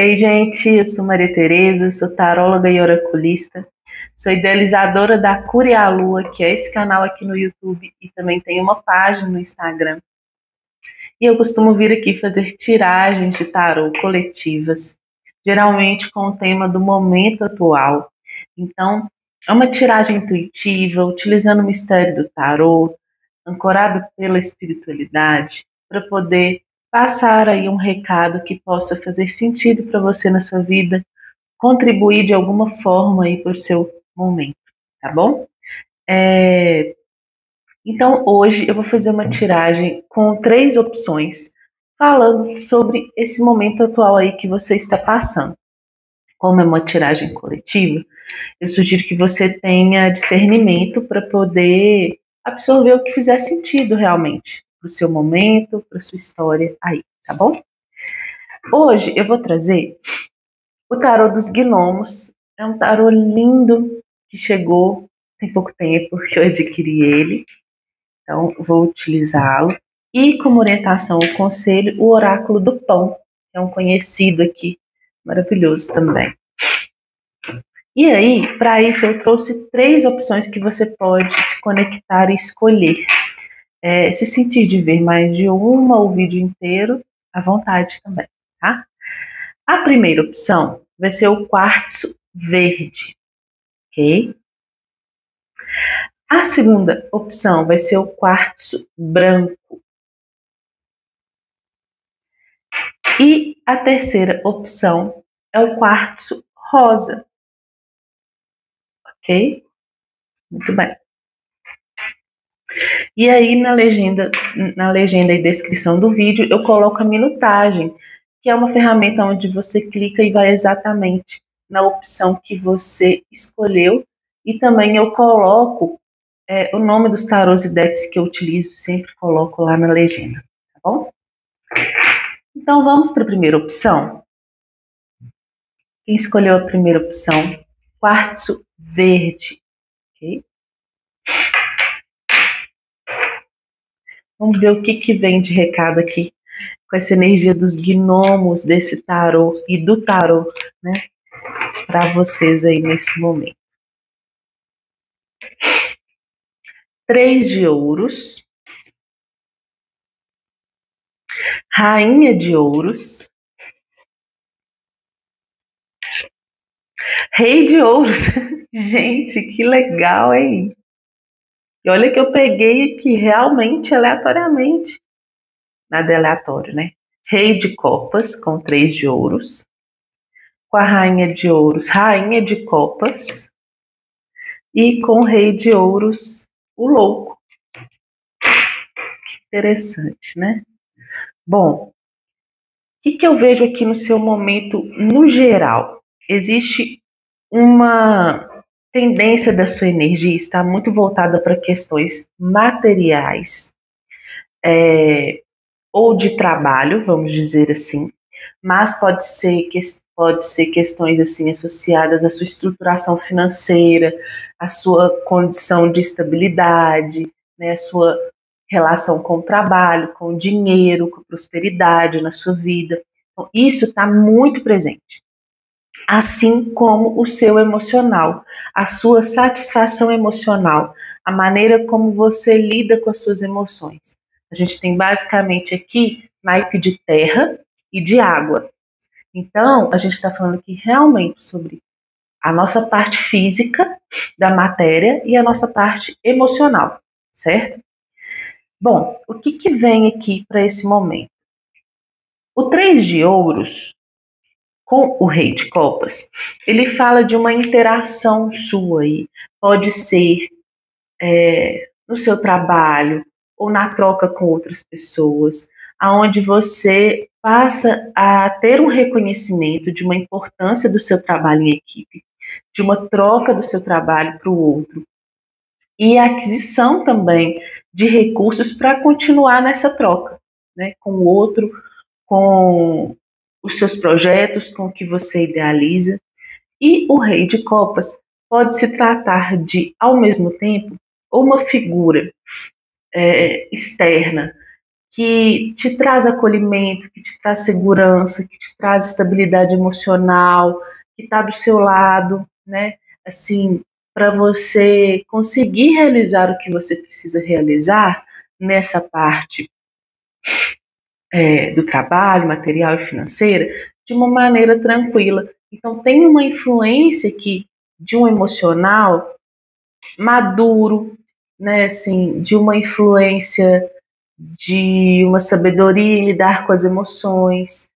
Ei, gente, eu sou Maria Tereza, sou taróloga e oraculista, sou idealizadora da Cura e a Lua, que é esse canal aqui no YouTube, e também tem uma página no Instagram. E eu costumo vir aqui fazer tiragens de tarô coletivas, geralmente com o tema do momento atual. Então, é uma tiragem intuitiva, utilizando o mistério do tarô, ancorado pela espiritualidade, para poder passar aí um recado que possa fazer sentido para você na sua vida, contribuir de alguma forma aí para o seu momento, tá bom? Então hoje eu vou fazer uma tiragem com 3 opções, falando sobre esse momento atual aí que você está passando. Como é uma tiragem coletiva, eu sugiro que você tenha discernimento para poder absorver o que fizer sentido realmente para o seu momento, para a sua história aí, tá bom? Hoje eu vou trazer o tarô dos gnomos. É um tarô lindo que chegou tem pouco tempo que eu adquiri ele, então vou utilizá-lo. E como orientação, o conselho, o oráculo do pão, que é um conhecido aqui, maravilhoso também. E aí, para isso, eu trouxe 3 opções que você pode se conectar e escolher. Se sentir de ver mais de uma, o vídeo inteiro, à vontade também, tá? A primeira opção vai ser o quartzo verde, ok? A segunda opção vai ser o quartzo branco. E a terceira opção é o quartzo rosa, ok? Muito bem. E aí na legenda e descrição do vídeo eu coloco a minutagem, que é uma ferramenta onde você clica e vai exatamente na opção que você escolheu. E também eu coloco o nome dos tarôs e decks que eu utilizo, sempre coloco lá na legenda, tá bom? Então vamos para a primeira opção. Quem escolheu a primeira opção? Quartzo verde, ok? Vamos ver o que vem de recado aqui com essa energia dos gnomos, desse tarô e do tarô, né? Para vocês aí nesse momento. 3 de ouros. Rainha de ouros. Rei de ouros. Gente, que legal, hein? E olha que eu peguei aqui realmente aleatoriamente. Nada aleatório, né? Rei de copas com 3 de ouros. Com a rainha de ouros, rainha de copas. E com o rei de ouros, o louco. Que interessante, né? Bom, o que eu vejo aqui no seu momento no geral? Existe uma tendência da sua energia estar muito voltada para questões materiais, ou de trabalho, vamos dizer assim, mas pode ser questões assim associadas à sua estruturação financeira, à sua condição de estabilidade, né, a sua relação com o trabalho, com o dinheiro, com a prosperidade na sua vida. Então, isso está muito presente. Assim como o seu emocional, a sua satisfação emocional, a maneira como você lida com as suas emoções. A gente tem basicamente aqui naipe de terra e de água. Então, a gente está falando aqui realmente sobre a nossa parte física da matéria e a nossa parte emocional, certo? Bom, o que vem aqui para esse momento? O 3 de ouros com o rei de copas, ele fala de uma interação sua aí. Pode ser no seu trabalho ou na troca com outras pessoas, aonde você passa a ter um reconhecimento de uma importância do seu trabalho em equipe, de uma troca do seu trabalho para o outro e a aquisição também de recursos para continuar nessa troca, né, com o outro, com os seus projetos, com o que você idealiza. E o rei de copas pode se tratar de, ao mesmo tempo, uma figura externa que te traz acolhimento, que te traz segurança, que te traz estabilidade emocional, que está do seu lado, né? Assim, para você conseguir realizar o que você precisa realizar nessa parte do trabalho, material e financeira, de uma maneira tranquila. Então, tem uma influência aqui de um emocional maduro, né? Assim, de uma influência de uma sabedoria em lidar com as emoções.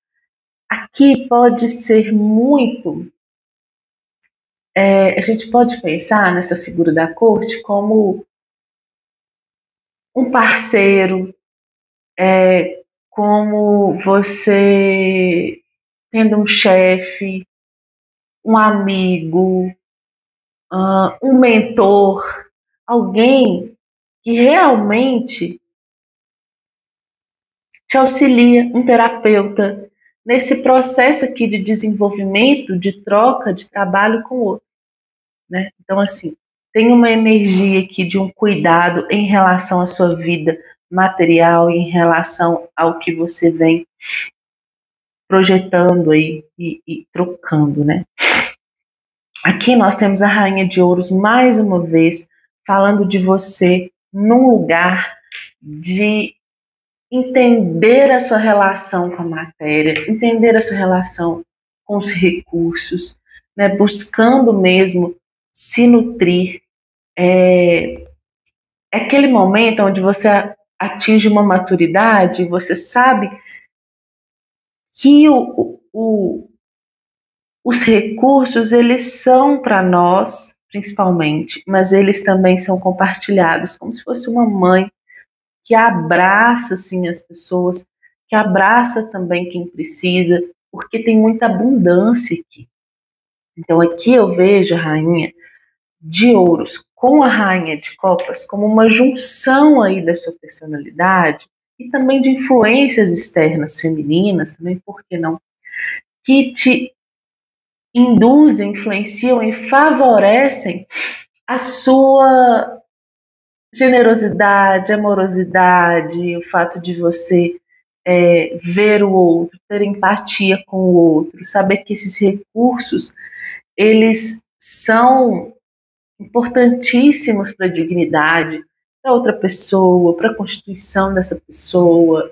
Aqui pode ser muito. A gente pode pensar nessa figura da corte como um parceiro, como você tendo um chefe, um amigo, um mentor, alguém que realmente te auxilia, um terapeuta, nesse processo aqui de desenvolvimento, de troca, de trabalho com o outro, né? Então, assim, tem uma energia aqui de um cuidado em relação à sua vida material, em relação ao que você vem projetando aí e trocando, né? Aqui nós temos a Rainha de Ouros mais uma vez falando de você num lugar de entender a sua relação com a matéria, entender a sua relação com os recursos, né, buscando mesmo se nutrir. É aquele momento onde você atinge uma maturidade, você sabe que os recursos, eles são para nós, principalmente, mas eles também são compartilhados, como se fosse uma mãe que abraça assim as pessoas, que abraça também quem precisa, porque tem muita abundância aqui. Então aqui eu vejo a Rainha de Ouros com a Rainha de Copas como uma junção aí da sua personalidade e também de influências externas femininas, também, por que não, que te induzem, influenciam e favorecem a sua generosidade, amorosidade, o fato de você ver o outro, ter empatia com o outro, saber que esses recursos, eles são importantíssimos para a dignidade da outra pessoa, para a constituição dessa pessoa,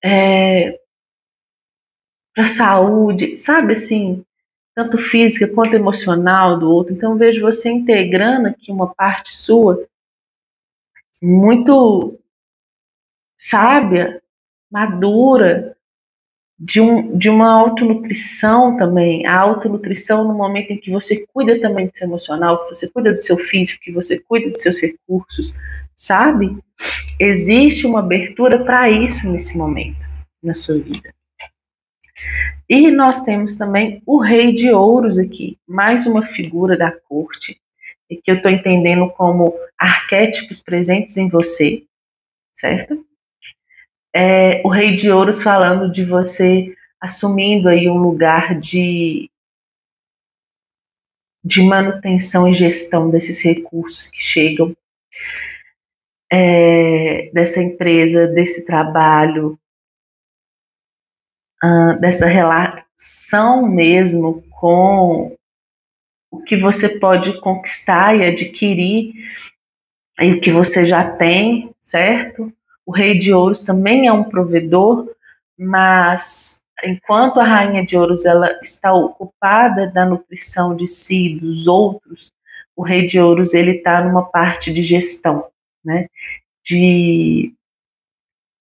para a saúde, sabe assim, tanto física quanto emocional do outro. Então, eu vejo você integrando aqui uma parte sua muito sábia, madura, de uma autonutrição também. A autonutrição no momento em que você cuida também do seu emocional, que você cuida do seu físico, que você cuida dos seus recursos, sabe? Existe uma abertura para isso nesse momento na sua vida. E nós temos também o Rei de Ouros aqui, mais uma figura da corte, que eu estou entendendo como arquétipos presentes em você, certo? O Rei de Ouros falando de você assumindo aí um lugar de manutenção e gestão desses recursos que chegam, dessa empresa, desse trabalho, dessa relação mesmo com o que você pode conquistar e adquirir e o que você já tem, certo? O Rei de Ouros também é um provedor, mas enquanto a Rainha de Ouros ela está ocupada da nutrição de si e dos outros, o Rei de Ouros ele está numa parte de gestão, né? De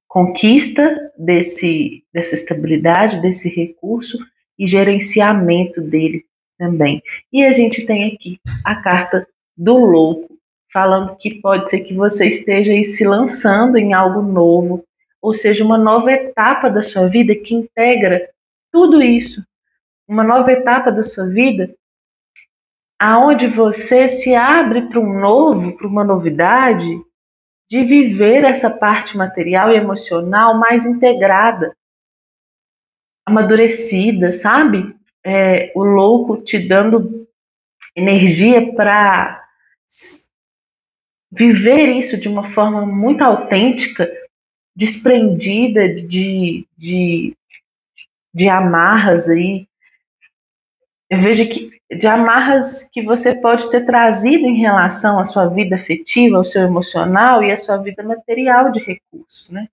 conquista dessa estabilidade, desse recurso e gerenciamento dele também. E a gente tem aqui a carta do louco, falando que pode ser que você esteja aí se lançando em algo novo, ou seja, uma nova etapa da sua vida que integra tudo isso, uma nova etapa da sua vida aonde você se abre para um novo, para uma novidade, de viver essa parte material e emocional mais integrada, amadurecida, sabe? O louco te dando energia para viver isso de uma forma muito autêntica desprendida de amarras aí. Eu vejo que de amarras que você pode ter trazido em relação à sua vida afetiva, ao seu emocional e à sua vida material de recursos, né?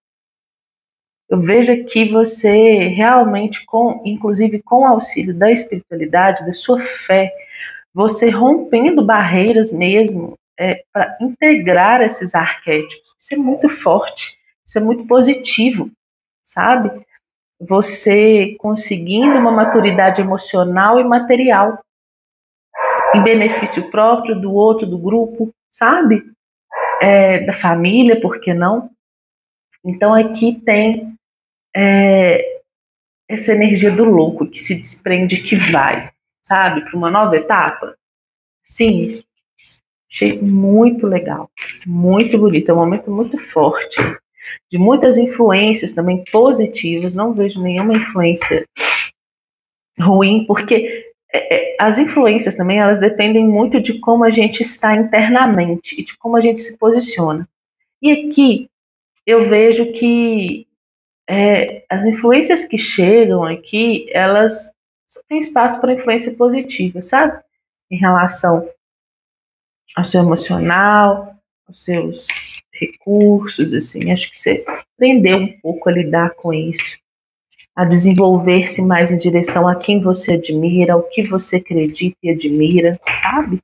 Eu vejo aqui você realmente, inclusive com o auxílio da espiritualidade, da sua fé, você rompendo barreiras mesmo para integrar esses arquétipos. Isso é muito forte, isso é muito positivo, sabe? Você conseguindo uma maturidade emocional e material, em benefício próprio, do outro, do grupo, sabe? Da família, por que não? Então aqui tem essa energia do louco que se desprende, que vai, sabe, para uma nova etapa. Sim, achei muito legal, muito bonito, é um momento muito forte, de muitas influências também positivas, não vejo nenhuma influência ruim, porque as influências também, elas dependem muito de como a gente está internamente e de como a gente se posiciona. E aqui eu vejo que as influências que chegam aqui, elas só têm espaço para influência positiva, sabe? Em relação ao seu emocional, aos seus recursos, assim, acho que você aprendeu um pouco a lidar com isso, a desenvolver-se mais em direção a quem você admira, ao que você acredita e admira, sabe?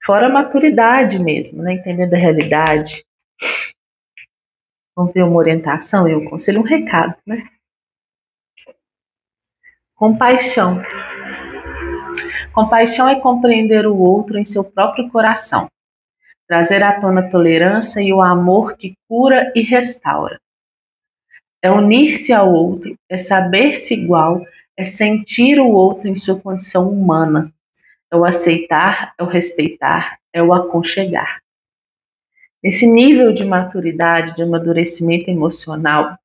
Fora a maturidade mesmo, né? Entendendo a realidade. Vamos ver uma orientação e um conselho, um recado, né? Compaixão. Compaixão é compreender o outro em seu próprio coração, trazer à tona a tolerância e o amor que cura e restaura. É unir-se ao outro, é saber-se igual, é sentir o outro em sua condição humana, é o aceitar, é o respeitar, é o aconchegar. Esse nível de maturidade, de amadurecimento emocional,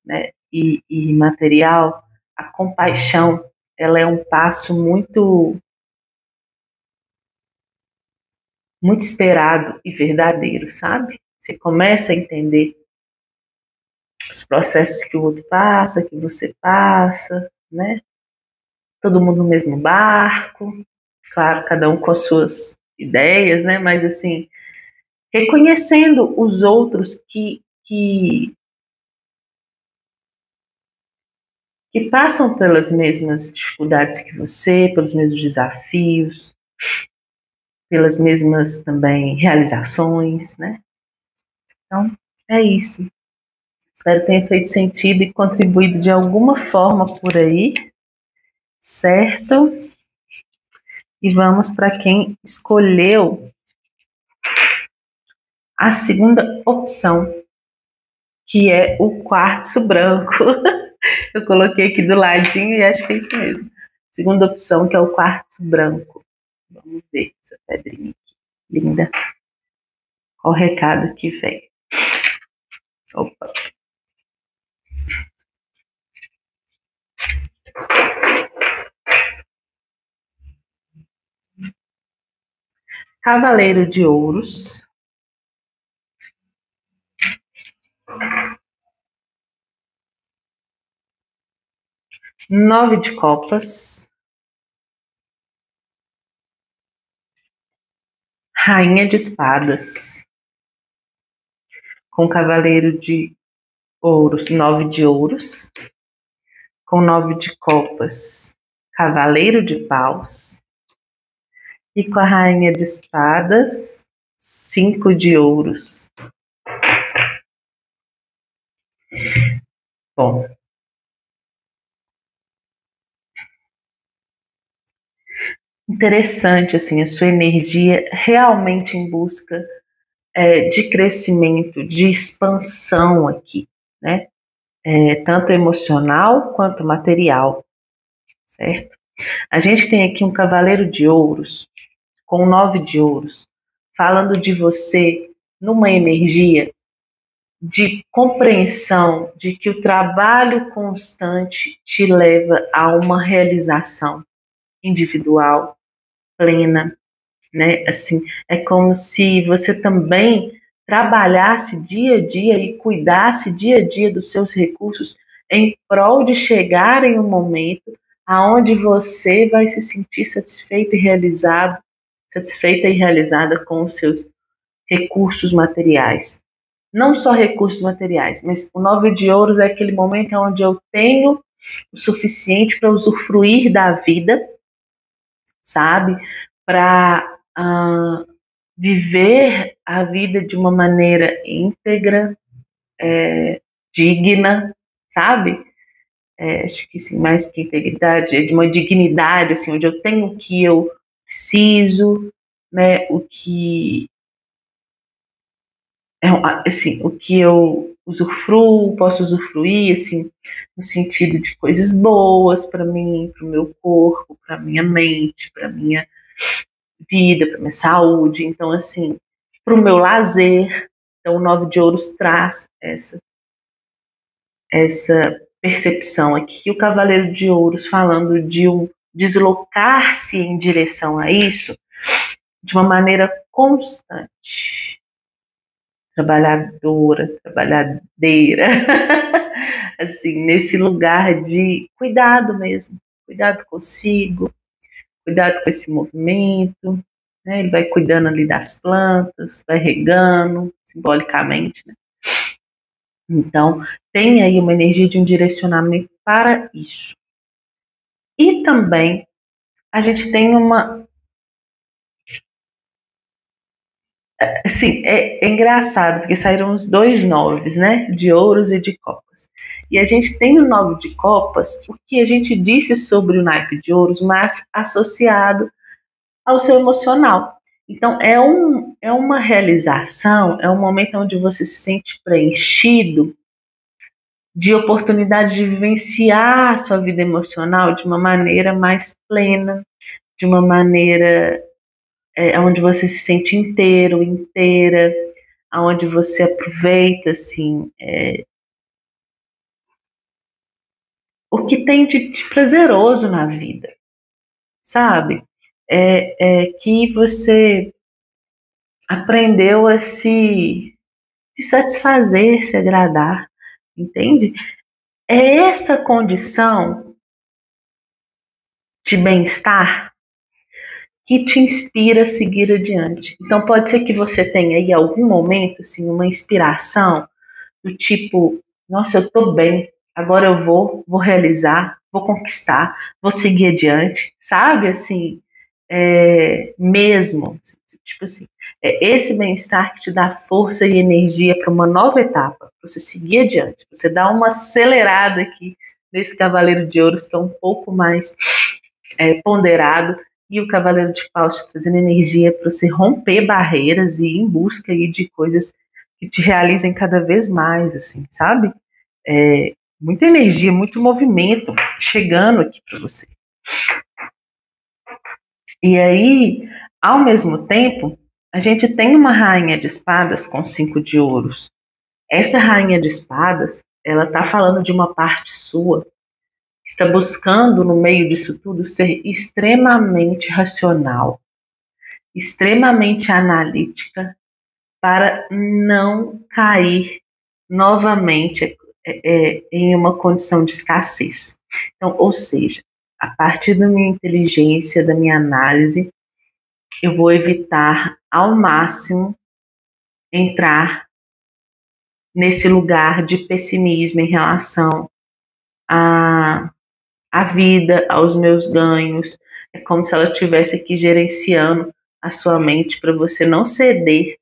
né, e material, a compaixão, ela é um passo muito esperado e verdadeiro, sabe? Você começa a entender os processos que o outro passa, que você passa, né? Todo mundo no mesmo barco, claro, cada um com as suas ideias, né? Mas assim, reconhecendo os outros que passam pelas mesmas dificuldades que você, pelos mesmos desafios, pelas mesmas também realizações, né? Então, é isso. Espero que tenha feito sentido e contribuído de alguma forma por aí, certo? E vamos para quem escolheu a segunda opção, que é o quartzo branco. Eu coloquei aqui do ladinho e acho que é isso mesmo. Segunda opção, que é o quartzo branco. Vamos ver essa pedrinha aqui, linda. Qual o recado que vem? Opa. Cavaleiro de Ouros. Nove de Copas. Rainha de Espadas. Com Cavaleiro de Ouros, 9 de Ouros. Com 9 de Copas, Cavaleiro de Paus. E com a Rainha de Espadas, 5 de Ouros. Bom, interessante, assim, a sua energia realmente em busca de crescimento, de expansão aqui, né? Tanto emocional quanto material, certo? A gente tem aqui um Cavaleiro de Ouros com 9 de Ouros, falando de você numa energia de compreensão de que o trabalho constante te leva a uma realização individual plena, né? Assim, é como se você também trabalhasse dia a dia e cuidasse dia a dia dos seus recursos em prol de chegar em um momento aonde você vai se sentir satisfeita e realizada com os seus recursos materiais. Não só recursos materiais, mas o 9 de ouros é aquele momento onde eu tenho o suficiente para usufruir da vida, sabe? Para viver a vida de uma maneira íntegra, digna, sabe? Acho que sim, mais que integridade, é de uma dignidade, assim, onde eu tenho o que eu preciso, né? O que eu posso usufruir, assim, no sentido de coisas boas para mim, para o meu corpo, para minha mente, para minha vida, para minha saúde. Então, assim, para o meu lazer. Então, o 9 de ouros traz essa percepção aqui. E o cavaleiro de ouros falando de um deslocar-se em direção a isso de uma maneira constante, trabalhadeira, assim, nesse lugar de cuidado mesmo, cuidado consigo, cuidado com esse movimento, né? Ele vai cuidando ali das plantas, vai regando, simbolicamente, né? Então, tem aí uma energia de um direcionamento para isso. E também a gente tem uma. Assim, é engraçado, porque saíram os 2 9s, né? De ouros e de copas. E a gente tem o 9 de copas, o que a gente disse sobre o naipe de ouros, mas associado ao seu emocional. Então, é uma realização, é um momento onde você se sente preenchido de oportunidade de vivenciar a sua vida emocional de uma maneira mais plena, de uma maneira onde você se sente inteiro, inteira, onde você aproveita assim o que tem de prazeroso na vida, sabe? Que você aprendeu a se satisfazer, se agradar, entende? É essa condição de bem-estar que te inspira a seguir adiante. Então pode ser que você tenha aí algum momento, assim, uma inspiração do tipo, nossa, eu tô bem, agora eu vou realizar, vou conquistar, vou seguir adiante, sabe? Assim, mesmo, tipo assim, é esse bem-estar que te dá força e energia para uma nova etapa, para você seguir adiante, você dá uma acelerada aqui nesse Cavaleiro de Ouros que é um pouco mais ponderado, e o Cavaleiro de Paus te trazendo energia para você romper barreiras e ir em busca aí de coisas que te realizem cada vez mais, assim, sabe? Muita energia, muito movimento chegando aqui para você. E aí, ao mesmo tempo, a gente tem uma rainha de espadas com 5 de ouros. Essa rainha de espadas, ela tá falando de uma parte sua que está buscando, no meio disso tudo, ser extremamente racional, extremamente analítica, para não cair novamente em uma condição de escassez. Então, ou seja, a partir da minha inteligência, da minha análise, eu vou evitar ao máximo entrar nesse lugar de pessimismo em relação à vida, aos meus ganhos. É como se ela estivesse aqui gerenciando a sua mente para você não ceder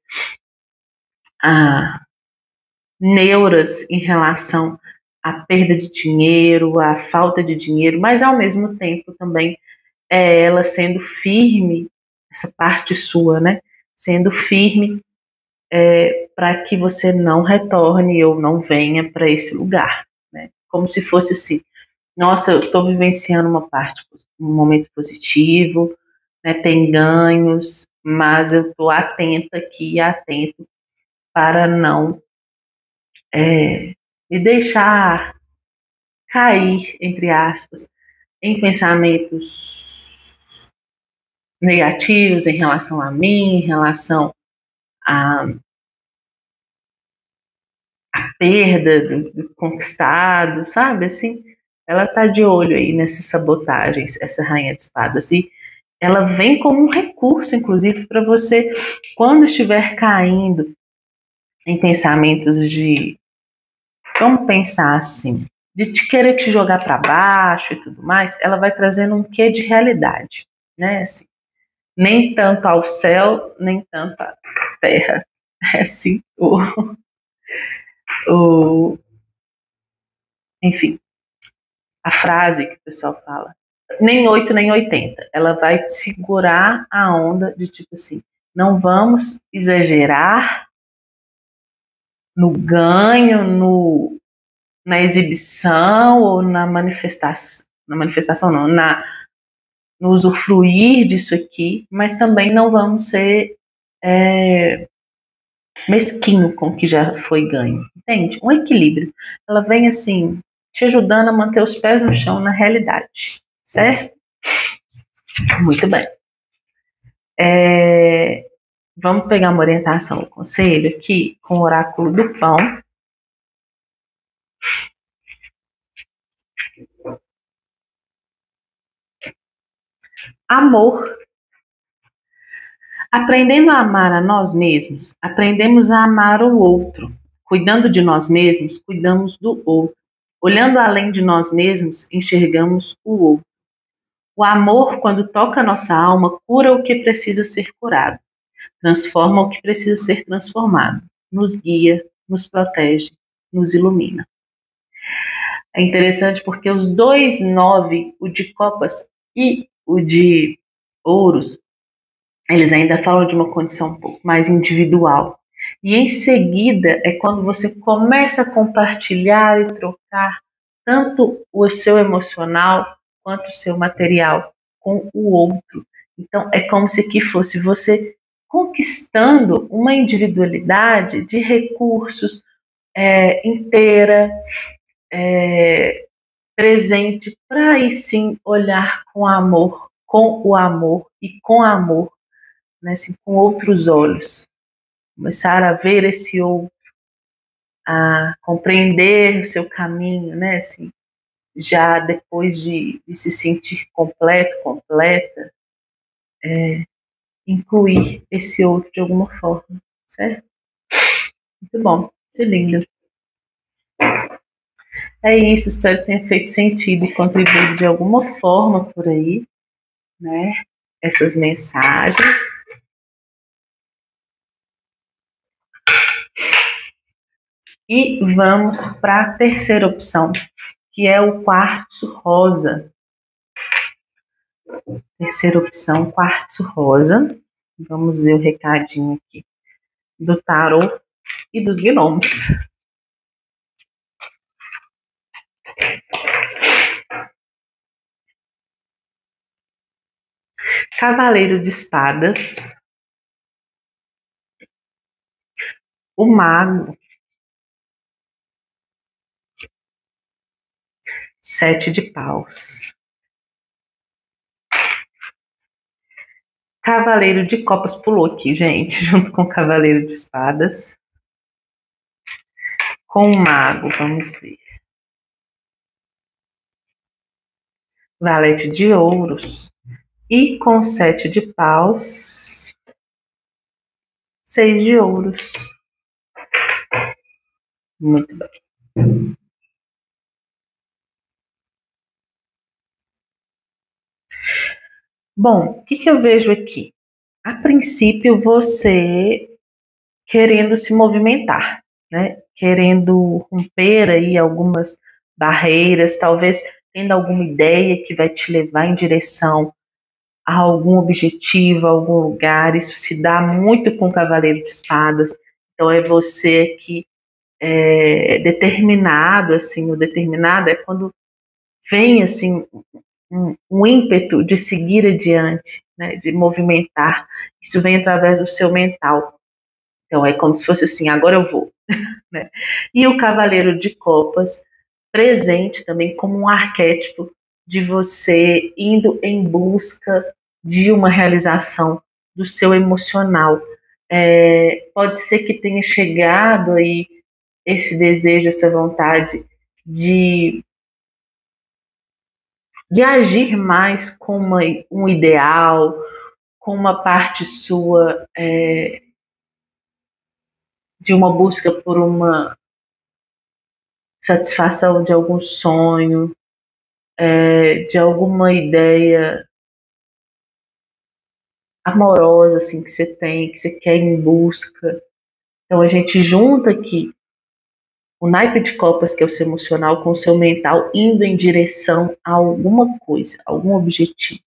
a neuras em relação à perda de dinheiro, à falta de dinheiro, mas ao mesmo tempo também ela sendo firme, essa parte sua, né? Sendo firme para que você não retorne ou não venha para esse lugar, né? Como se fosse assim, nossa, eu estou vivenciando um momento positivo, né? Tem ganhos, mas eu estou atenta aqui, atento para não me deixar cair, entre aspas, em pensamentos negativos em relação a mim, em relação a perda do conquistado, sabe? Assim, ela tá de olho aí nessas sabotagens, essa rainha de espadas. E ela vem como um recurso, inclusive, para você, quando estiver caindo em pensamentos de, vamos pensar assim, de te querer te jogar para baixo e tudo mais, ela vai trazendo um quê de realidade, né? Assim, nem tanto ao céu, nem tanto à terra. É assim, o, enfim, a frase que o pessoal fala. Nem 8 nem 80. Ela vai segurar a onda de tipo assim, não vamos exagerar no ganho, na exibição ou na manifestação não, no usufruir disso aqui, mas também não vamos ser mesquinho com o que já foi ganho, entende? Um equilíbrio. Ela vem assim, te ajudando a manter os pés no chão na realidade, certo? Muito bem. Vamos pegar uma orientação, um conselho aqui com o oráculo do pão. Amor. Aprendendo a amar a nós mesmos, aprendemos a amar o outro. Cuidando de nós mesmos, cuidamos do outro. Olhando além de nós mesmos, enxergamos o outro. O amor, quando toca a nossa alma, cura o que precisa ser curado, transforma o que precisa ser transformado, nos guia, nos protege, nos ilumina. É interessante porque os dois nove, o de copas e o de ouros, eles ainda falam de uma condição um pouco mais individual. E em seguida é quando você começa a compartilhar e trocar tanto o seu emocional quanto o seu material com o outro. Então é como se aqui fosse você conquistando uma individualidade de recursos inteira, presente, para aí sim olhar com o amor e com amor, né, assim, com outros olhos. Começar a ver esse outro, a compreender o seu caminho, né, assim, já depois de se sentir completo, completa, incluir esse outro de alguma forma, certo? Muito bom, que lindo. É isso, espero que tenha feito sentido e contribuído de alguma forma por aí, né? Essas mensagens. E vamos para a terceira opção, que é o quartzo rosa. Terceira opção, quartzo rosa. Vamos ver o recadinho aqui do tarô e dos gnomos. Cavaleiro de espadas, o mago, 7 de paus. Cavaleiro de copas pulou aqui, gente, junto com o cavaleiro de espadas. Com o mago, vamos ver. Valete de ouros. E com 7 de paus, 6 de ouros. Muito bem. Bom, o que eu vejo aqui? A princípio, você querendo se movimentar, né? Querendo romper aí algumas barreiras, talvez tendo alguma ideia que vai te levar em direção a algum objetivo, a algum lugar. Isso se dá muito com o Cavaleiro de Espadas. Então é você que é determinado, assim, o determinado é quando vem assim um ímpeto de seguir adiante, né, de movimentar. Isso vem através do seu mental. Então é como se fosse assim, agora eu vou. Né? E o Cavaleiro de Copas, presente também como um arquétipo de você indo em busca de uma realização do seu emocional. Pode ser que tenha chegado aí esse desejo, essa vontade de, de agir mais com um ideal, com uma parte sua de uma busca por uma satisfação de algum sonho, de alguma ideia amorosa assim que você tem, que você quer ir em busca. Então a gente junta aqui o naipe de copas, que é o seu emocional, com o seu mental, indo em direção a alguma coisa, algum objetivo,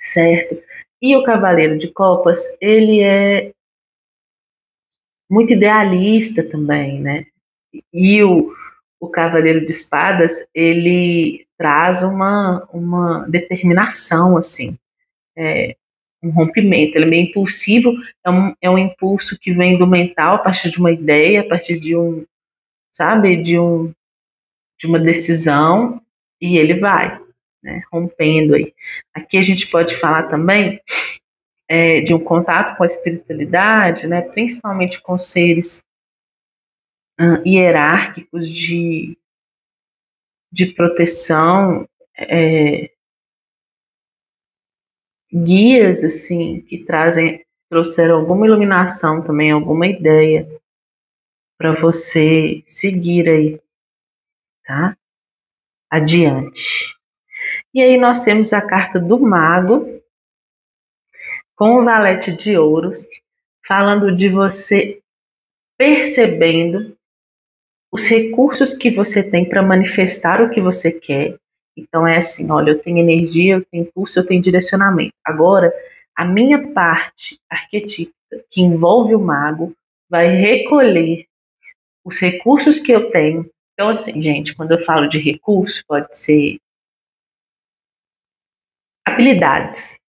certo? E o cavaleiro de copas, ele é muito idealista também, né? E o cavaleiro de espadas, ele traz uma determinação, assim, um rompimento. Ele é meio impulsivo, é um impulso que vem do mental, a partir de uma ideia, a partir de sabe, de uma decisão, e ele vai, né, rompendo aí. Aqui a gente pode falar também de um contato com a espiritualidade, né, principalmente com seres hierárquicos de proteção, guias assim que trouxeram alguma iluminação também, alguma ideia para você seguir aí, tá? Adiante. E aí nós temos a carta do mago com o valete de ouros, falando de você percebendo os recursos que você tem para manifestar o que você quer. Então é assim, olha, eu tenho energia, eu tenho impulso, eu tenho direcionamento. Agora, a minha parte arquetípica, que envolve o mago, vai recolher os recursos que eu tenho. Então, assim, gente, quando eu falo de recurso, pode ser habilidades.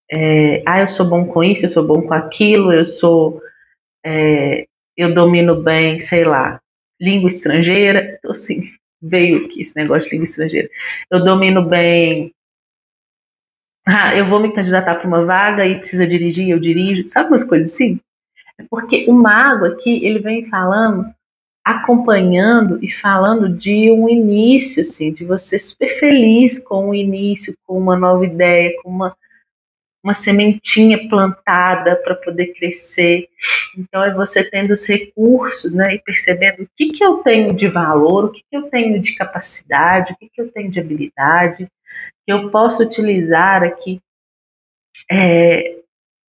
Eu sou bom com isso, eu sou bom com aquilo, eu domino bem, sei lá, língua estrangeira. Então, assim, veio aqui esse negócio de língua estrangeira. Eu domino bem. Eu vou me candidatar para uma vaga e precisa dirigir, eu dirijo. Sabe umas coisas assim? É porque o mago aqui, ele vem falando, acompanhando e falando de um início, assim, de você super feliz com o início, com uma nova ideia, com uma sementinha plantada para poder crescer. Então é você tendo os recursos, né, e percebendo o que eu tenho de valor, o que eu tenho de capacidade, o que eu tenho de habilidade, que eu posso utilizar aqui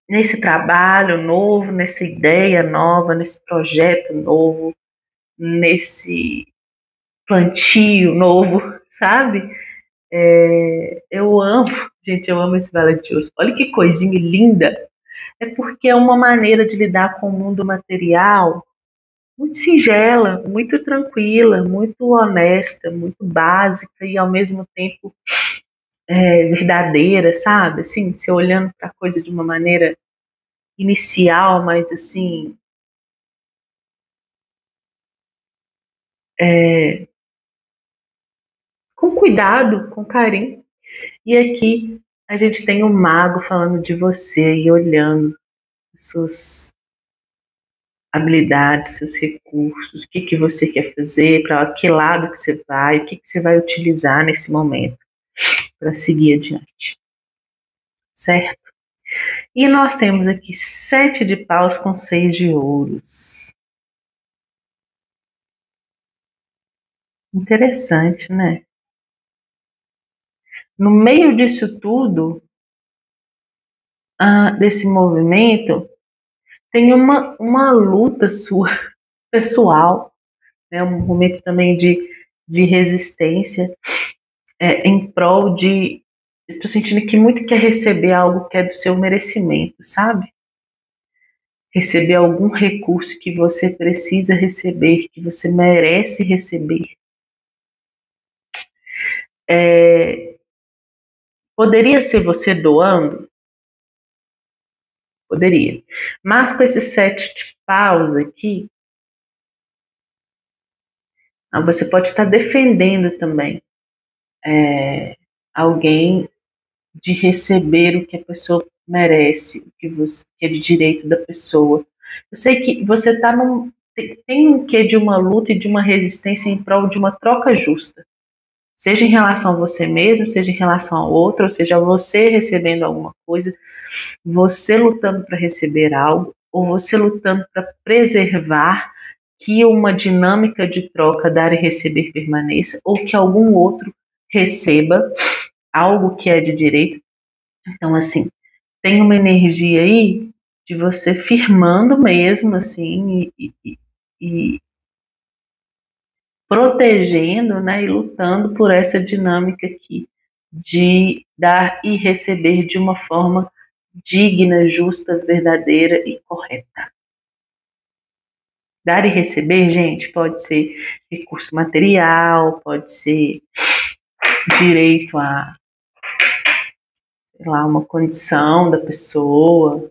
nesse trabalho novo, nessa ideia nova, nesse projeto novo, nesse plantio novo, sabe? Eu amo, gente, eu amo esse valete de ouros. Olha que coisinha linda. É porque é uma maneira de lidar com o mundo material muito singela, muito tranquila, muito honesta, muito básica e ao mesmo tempo verdadeira, sabe? Assim, você olhando para a coisa de uma maneira inicial, mas assim, com cuidado, com carinho. E aqui a gente tem o mago falando de você e olhando as suas habilidades, seus recursos, o que você quer fazer, para que lado que você vai, o que você vai utilizar nesse momento para seguir adiante, certo? E nós temos aqui 7 de paus com 6 de ouros. Interessante, né? No meio disso tudo, desse movimento, tem uma luta sua, pessoal, né? Um momento também de resistência, em prol de. Eu tô sentindo que muito quer receber algo que é do seu merecimento, sabe? Receber algum recurso que você precisa receber, que você merece receber. Poderia ser você doando? Poderia. Mas com esses 7 de paus aqui, você pode estar defendendo também alguém de receber o que a pessoa merece, que é de direito da pessoa. Eu sei que você está tem um quê de uma luta e de uma resistência em prol de uma troca justa. Seja em relação a você mesmo, seja em relação ao outro, ou seja, você recebendo alguma coisa, você lutando para receber algo, ou você lutando para preservar que uma dinâmica de troca, dar e receber permaneça, ou que algum outro receba algo que é de direito. Então, assim, tem uma energia aí de você firmando mesmo, assim, e protegendo, né, e lutando por essa dinâmica aqui de dar e receber de uma forma digna, justa, verdadeira e correta. Dar e receber, gente, pode ser recurso material, pode ser direito a, sei lá, uma condição da pessoa,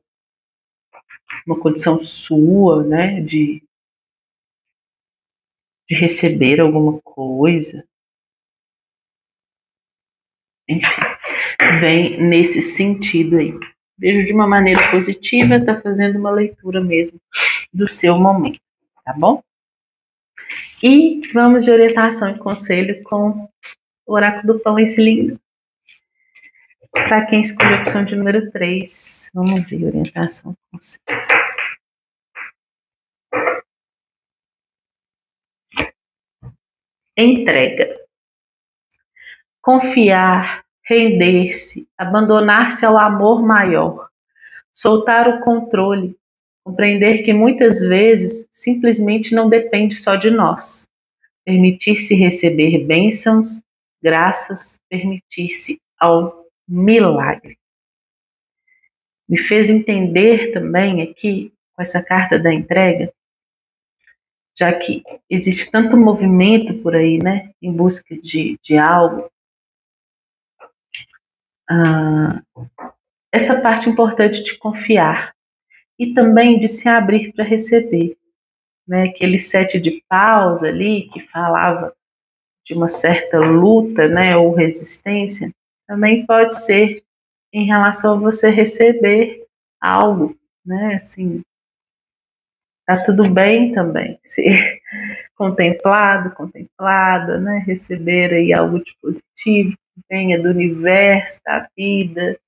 uma condição sua, né, de receber alguma coisa. Enfim, vem nesse sentido aí. Vejo de uma maneira positiva, tá fazendo uma leitura mesmo do seu momento, tá bom? E vamos de orientação e conselho com o oráculo do pão, esse lindo. Para quem escolheu a opção de número 3, vamos ver orientação e conselho. Entrega. Confiar, render-se, abandonar-se ao amor maior, soltar o controle, compreender que muitas vezes simplesmente não depende só de nós. Permitir-se receber bênçãos, graças, permitir-se ao milagre. Me fez entender também aqui, com essa carta da entrega, já que existe tanto movimento por aí, né, em busca de algo, essa parte importante de confiar e também de se abrir para receber, né, aquele 7 de paus ali que falava de uma certa luta, né, ou resistência, também pode ser em relação a você receber algo, né, assim, tá tudo bem também ser contemplado, contemplada, né, receber aí algo de positivo que venha do universo, da vida,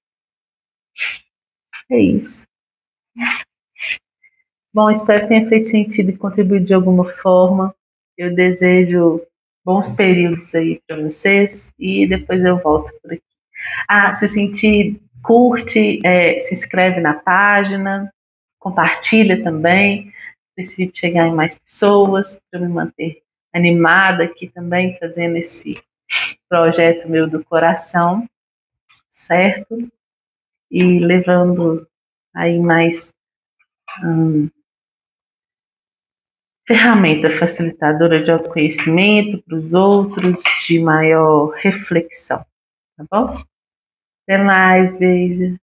é isso. Bom, espero que tenha feito sentido e contribuído de alguma forma. Eu desejo bons períodos aí para vocês e depois eu volto por aqui. Se sentir, curte, se inscreve na página, compartilha também, para esse vídeo chegar em mais pessoas, para eu me manter animada aqui também, fazendo esse projeto meu do coração, certo? E levando aí mais ferramenta facilitadora de autoconhecimento para os outros, de maior reflexão, tá bom? Até mais, beijo.